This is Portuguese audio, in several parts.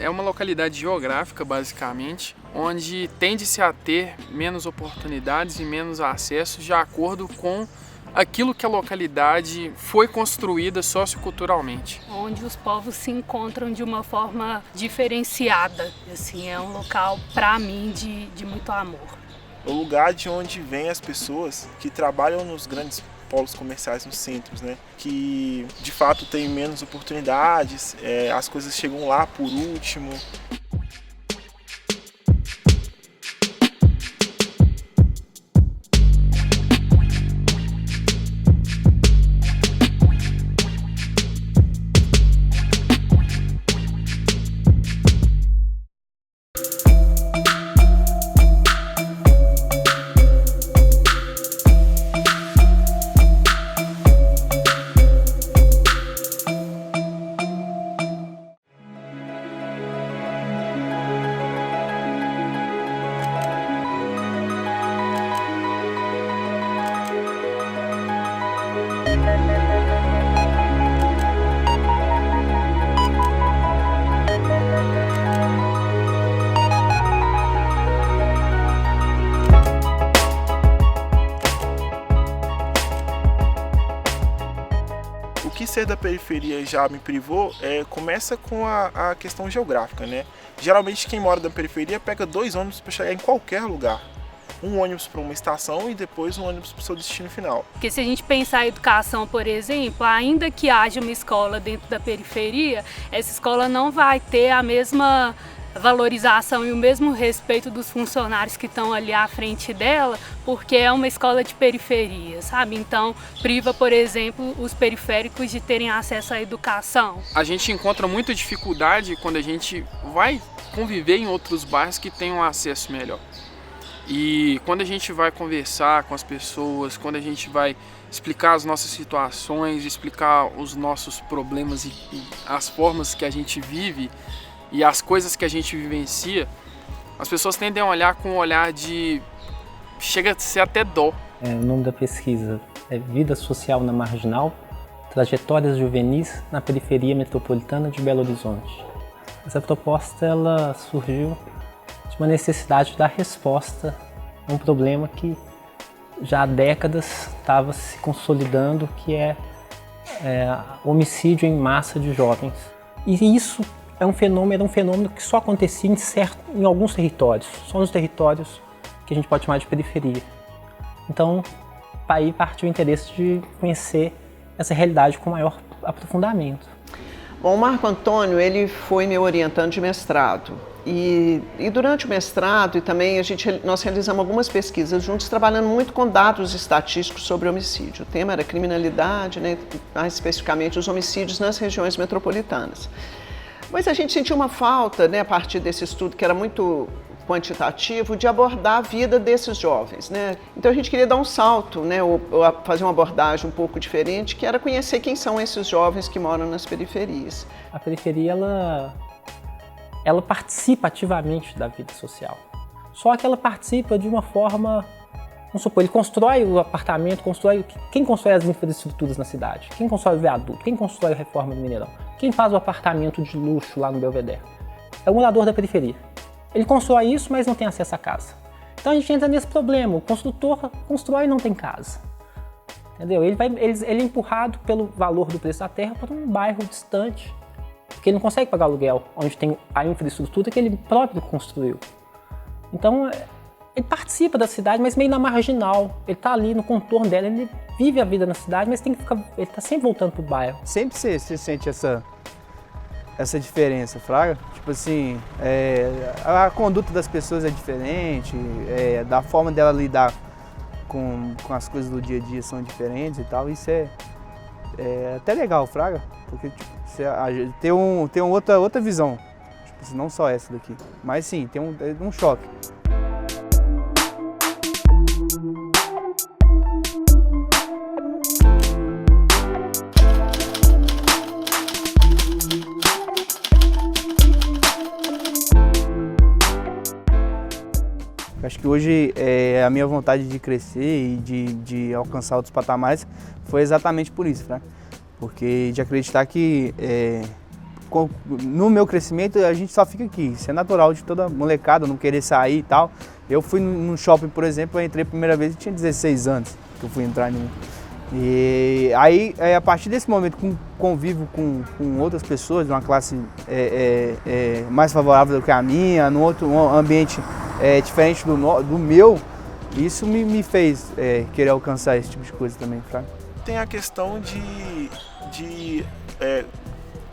é uma localidade geográfica, basicamente, onde tende-se a ter menos oportunidades e menos acessos de acordo com aquilo que a localidade foi construída socioculturalmente. Onde os povos se encontram de uma forma diferenciada. Assim, é um local, para mim, de muito amor. O lugar de onde vêm as pessoas que trabalham nos grandes polos comerciais, nos centros, né? Que de fato têm menos oportunidades, as coisas chegam lá por último. O que ser da periferia já me privou começa com a questão geográfica, né? Geralmente quem mora da periferia pega 2 ônibus para chegar em qualquer lugar. Um ônibus para uma estação e depois um ônibus para o seu destino final. Porque se a gente pensar a educação, por exemplo, ainda que haja uma escola dentro da periferia, essa escola não vai ter a mesma valorização e o mesmo respeito dos funcionários que estão ali à frente dela, porque é uma escola de periferia, sabe? Então, priva, por exemplo, os periféricos de terem acesso à educação. A gente encontra muita dificuldade quando a gente vai conviver em outros bairros que têm um acesso melhor. E quando a gente vai conversar com as pessoas, quando a gente vai explicar as nossas situações, explicar os nossos problemas e as formas que a gente vive e as coisas que a gente vivencia, as pessoas tendem a olhar com um olhar de... chega a ser até dó. O nome da pesquisa é Vida Social na Marginal, Trajetórias Juvenis na Periferia Metropolitana de Belo Horizonte. Essa proposta ela surgiu de uma necessidade de dar resposta a um problema que já há décadas estava se consolidando, que é o homicídio em massa de jovens. E isso era um fenômeno que só acontecia em alguns territórios, só nos territórios que a gente pode chamar de periferia. Então, aí partiu o interesse de conhecer essa realidade com maior aprofundamento. Bom, o Marco Antônio, ele foi meu orientando de mestrado. E durante o mestrado, e também nós realizamos algumas pesquisas juntos, trabalhando muito com dados estatísticos sobre homicídio. O tema era criminalidade, né, mais especificamente os homicídios nas regiões metropolitanas. Mas a gente sentiu uma falta, né, a partir desse estudo, que era muito quantitativo, de abordar a vida desses jovens, né? Então a gente queria dar um salto, né, ou fazer uma abordagem um pouco diferente, que era conhecer quem são esses jovens que moram nas periferias. A periferia, ela participa ativamente da vida social. Só que ela participa de uma forma, vamos supor, ele constrói o apartamento, quem constrói as infraestruturas na cidade? Quem constrói o viaduto? Quem constrói a reforma do Mineirão? Quem faz o apartamento de luxo lá no Belvedere? É o morador da periferia. Ele constrói isso, mas não tem acesso à casa. Então a gente entra nesse problema, o construtor constrói e não tem casa. Entendeu? Ele é empurrado pelo valor do preço da terra para um bairro distante, porque ele não consegue pagar aluguel, onde tem a infraestrutura que ele próprio construiu. Então, ele participa da cidade, mas meio na marginal. Ele está ali no contorno dela, ele vive a vida na cidade, mas ele está sempre voltando para o bairro. Sempre você sente essa diferença, fraga? Tipo assim, a conduta das pessoas é diferente, da forma dela lidar com as coisas do dia a dia são diferentes e tal. Isso é até legal, fraga, porque tipo, tem outra visão, tipo, não só essa daqui, mas sim, tem um choque. Acho que hoje a minha vontade de crescer e de alcançar outros patamares foi exatamente por isso, né? Porque de acreditar que no meu crescimento, a gente só fica aqui. Isso é natural de toda molecada, não querer sair e tal. Eu fui num shopping, por exemplo, eu entrei a primeira vez e tinha 16 anos que eu fui entrar em um. E aí, a partir desse momento, com convívio com outras pessoas de uma classe mais favorável do que a minha, num outro ambiente diferente do meu, isso me fez querer alcançar esse tipo de coisa também, Fraga. Tem a questão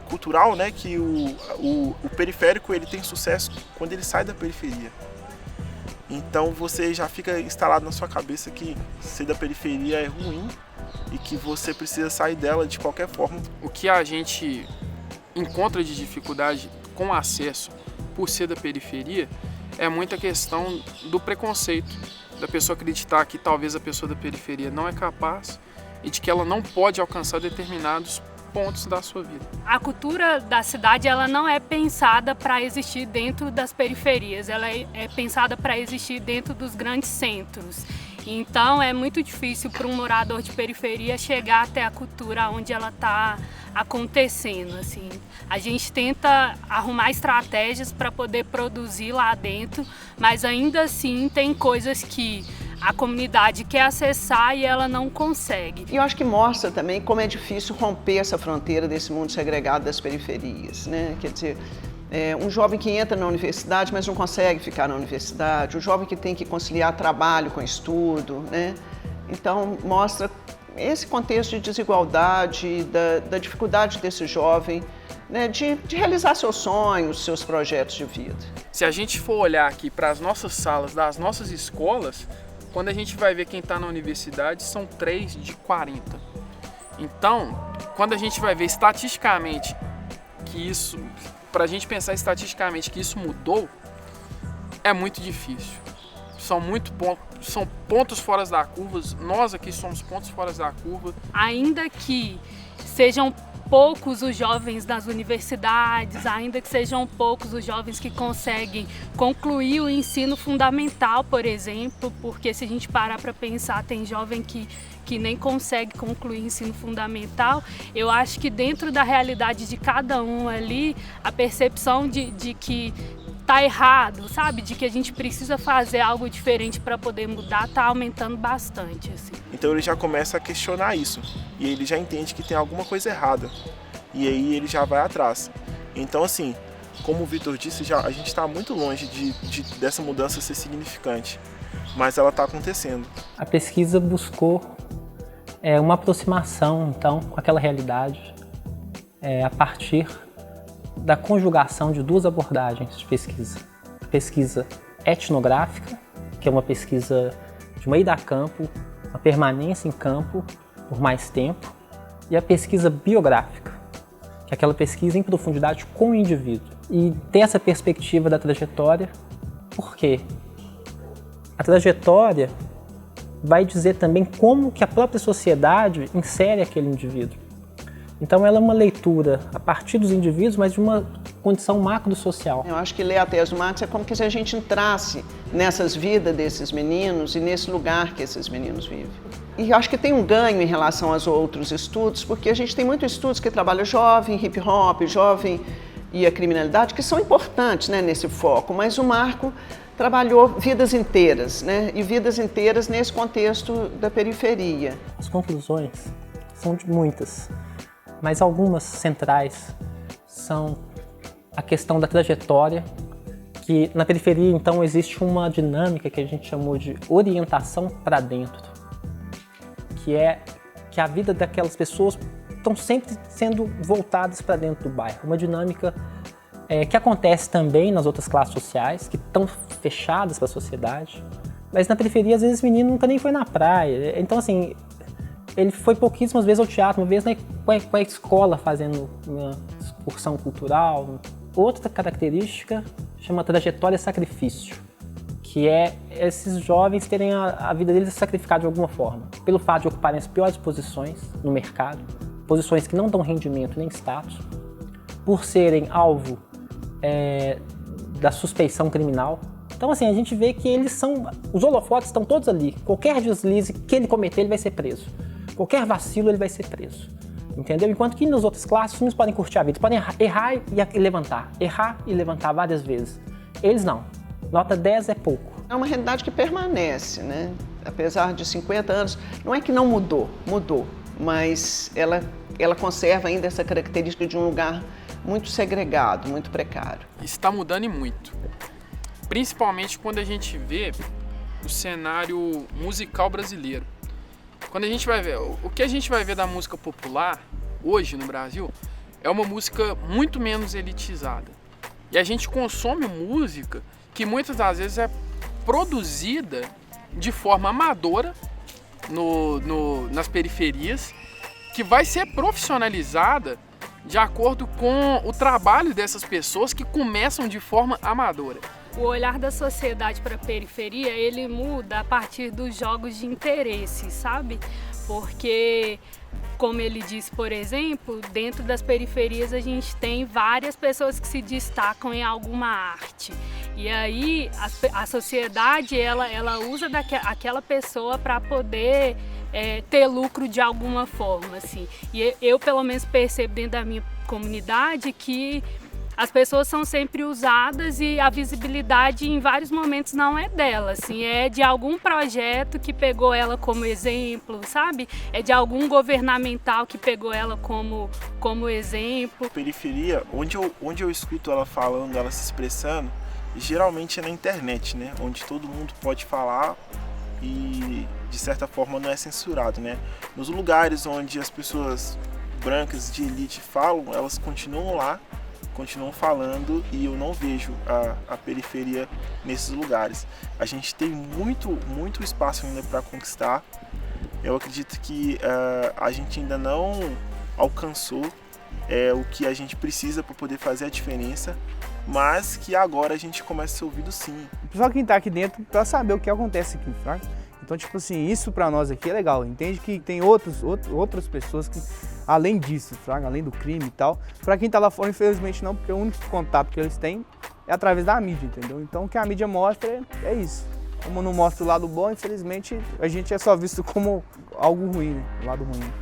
cultural, né, que o periférico ele tem sucesso quando ele sai da periferia. Então você já fica instalado na sua cabeça que ser da periferia é ruim e que você precisa sair dela de qualquer forma. O que a gente encontra de dificuldade com acesso por ser da periferia é muita questão do preconceito, da pessoa acreditar que talvez a pessoa da periferia não é capaz e de que ela não pode alcançar determinados pontos da sua vida. A cultura da cidade ela não é pensada para existir dentro das periferias, ela é pensada para existir dentro dos grandes centros. Então é muito difícil para um morador de periferia chegar até a cultura onde ela está acontecendo. Assim. A gente tenta arrumar estratégias para poder produzir lá dentro, mas ainda assim tem coisas que a comunidade quer acessar e ela não consegue. E eu acho que mostra também como é difícil romper essa fronteira desse mundo segregado das periferias, né? Quer dizer, um jovem que entra na universidade, mas não consegue ficar na universidade, um jovem que tem que conciliar trabalho com estudo, né? Então, mostra esse contexto de desigualdade, da dificuldade desse jovem, né, de realizar seus sonhos, seus projetos de vida. Se a gente for olhar aqui para as nossas salas das nossas escolas, quando a gente vai ver quem está na universidade, são 3 de 40. Então, quando a gente vai ver estatisticamente que isso, para a gente pensar estatisticamente que isso mudou, é muito difícil. São pontos fora da curva, nós aqui somos pontos fora da curva. Ainda que sejam poucos os jovens nas universidades, ainda que sejam poucos os jovens que conseguem concluir o ensino fundamental, por exemplo, porque se a gente parar para pensar, tem jovem que nem consegue concluir o ensino fundamental. Eu acho que dentro da realidade de cada um ali, a percepção de que tá errado, sabe? De que a gente precisa fazer algo diferente para poder mudar, tá aumentando bastante, assim. Então ele já começa a questionar isso e ele já entende que tem alguma coisa errada e aí ele já vai atrás. Então assim, como o Vitor disse, a gente está muito longe dessa mudança ser significante, mas ela está acontecendo. A pesquisa buscou uma aproximação então com aquela realidade a partir da conjugação de 2 abordagens de pesquisa. A pesquisa etnográfica, que é uma pesquisa de uma ida a campo, uma permanência em campo por mais tempo, e a pesquisa biográfica, que é aquela pesquisa em profundidade com o indivíduo. E ter essa perspectiva da trajetória, por quê? A trajetória vai dizer também como que a própria sociedade insere aquele indivíduo. Então ela é uma leitura a partir dos indivíduos, mas de uma condição macro-social. Eu acho que ler a tese do Marx é como que se a gente entrasse nessas vidas desses meninos e nesse lugar que esses meninos vivem. E eu acho que tem um ganho em relação aos outros estudos, porque a gente tem muitos estudos que trabalham jovem, hip hop, jovem e a criminalidade, que são importantes, né, nesse foco, mas o Marco trabalhou vidas inteiras, né, e vidas inteiras nesse contexto da periferia. As conclusões são de muitas, mas algumas centrais são a questão da trajetória, que na periferia então existe uma dinâmica que a gente chamou de orientação para dentro, que é que a vida daquelas pessoas estão sempre sendo voltadas para dentro do bairro, uma dinâmica que acontece também nas outras classes sociais, que estão fechadas para a sociedade, mas na periferia às vezes o menino nunca nem foi na praia, então assim, ele foi pouquíssimas vezes ao teatro, uma vez com a escola fazendo uma excursão cultural. Outra característica chama trajetória sacrifício, que é esses jovens terem a vida deles sacrificada de alguma forma, pelo fato de ocuparem as piores posições no mercado, posições que não dão rendimento nem status, por serem alvo da suspeição criminal. Então assim, a gente vê que os holofotes estão todos ali, qualquer deslize que ele cometer ele vai ser preso. Qualquer vacilo ele vai ser preso. entendeu? Enquanto que nas outras classes os meninos podem curtir a vida, eles podem errar e levantar várias vezes. Eles não. Nota 10 é pouco. É uma realidade que permanece, né? Apesar de 50 anos, não é que não mudou, mas ela conserva ainda essa característica de um lugar muito segregado, muito precário. Está mudando e muito. Principalmente quando a gente vê o cenário musical brasileiro. Quando a gente vai ver, o que a gente vai ver da música popular hoje no Brasil é uma música muito menos elitizada. E a gente consome música que muitas das vezes é produzida de forma amadora nas periferias, que vai ser profissionalizada de acordo com o trabalho dessas pessoas que começam de forma amadora. O olhar da sociedade para a periferia, ele muda a partir dos jogos de interesse, sabe? Porque, como ele disse, por exemplo, dentro das periferias a gente tem várias pessoas que se destacam em alguma arte. E aí a sociedade, ela usa aquela pessoa para poder ter lucro de alguma forma, assim. E eu, pelo menos, percebo dentro da minha comunidade que as pessoas são sempre usadas e a visibilidade em vários momentos não é dela, assim, é de algum projeto que pegou ela como exemplo, sabe? É de algum governamental que pegou ela como exemplo. Periferia, onde eu escuto ela falando, ela se expressando, geralmente é na internet, né? Onde todo mundo pode falar e de certa forma não é censurado, né? Nos lugares onde as pessoas brancas de elite falam, elas continuam lá, continuam falando, e eu não vejo a periferia nesses lugares. A gente tem muito espaço ainda para conquistar. Eu acredito que a gente ainda não alcançou o que a gente precisa para poder fazer a diferença, mas que agora a gente começa a ser ouvido sim. O pessoal que está aqui dentro para saber o que acontece aqui, fraga. Então, tipo assim, isso para nós aqui é legal. Entende que tem outras pessoas que, além disso, fraga, além do crime e tal. Para quem tá lá fora, infelizmente não, porque o único contato que eles têm é através da mídia, entendeu? Então, o que a mídia mostra é isso. Como não mostra o lado bom, infelizmente, a gente é só visto como algo ruim, né? O lado ruim.